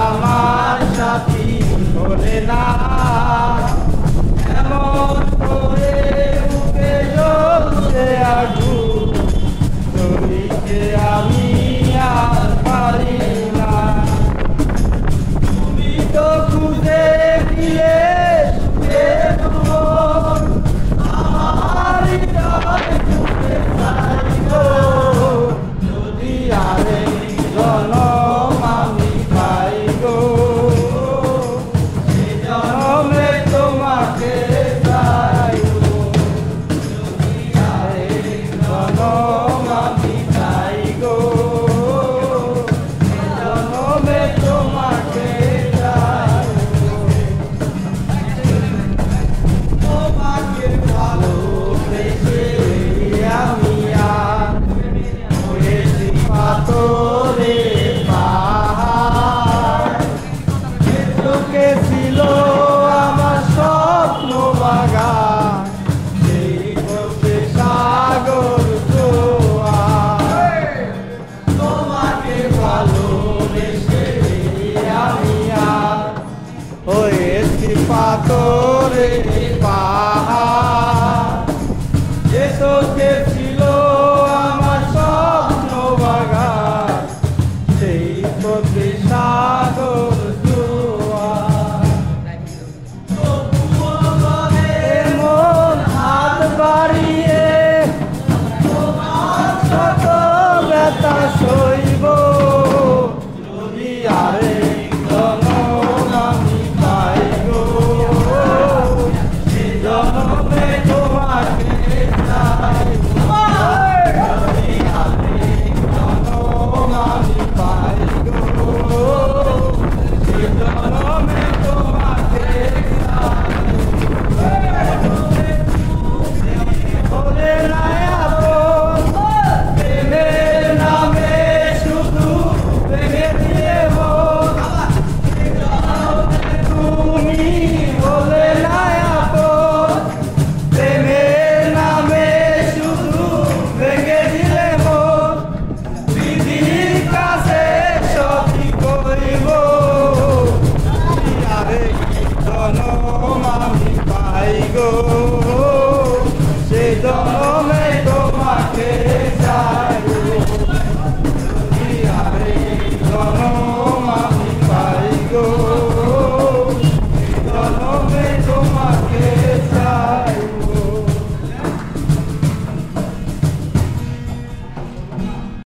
আমার সাথী বলে না এমন করে বুকে জ্বলছে আগুন সইতে আমি আর পারি না। তুমি তো খুঁজে গিয়ে আমার হৃদয় খুঁজে পাই গো, যদি আরে জনম আমি পাই গো, সে জনমে তোমাকে চাই গো, যদি আরে জনম আমি পাই গো, সে জনমে তোমাকে চাই গো। তোমাকে ভালোবেসে আমি আর হয়েছি পাথরের পাহাড়, চোখে ছিল আমার স্বপ্ন বাগান, সেই পথে সাগর জোয়ার। তোমাকে ভালোবেসে আমি আর হয়েছি পাথরের পাহাড়, যে চোখে ছিল আমার স্বপ্ন বাগান, সেই পথে সাগর জোয়ার। তবুও বলে মন হাত বাড়িয়ে তোমার শত ব্যথা সইব, যদি আরে জনম আমি পাই গো, সে জনমে তোমাকে চাই গো, যদি আরে জনম আমি পাই গো, সে জনমে তোমাকে বলে না আপন, প্রেমের নামে শুধু ভেঙে দিয়ে মন, তুমি বলে না আপন, প্রেমের নামে শুধু ভেঙে দিলে মন, বিধির কাছে সবই করিব, আরে জনম আমি পাই গো।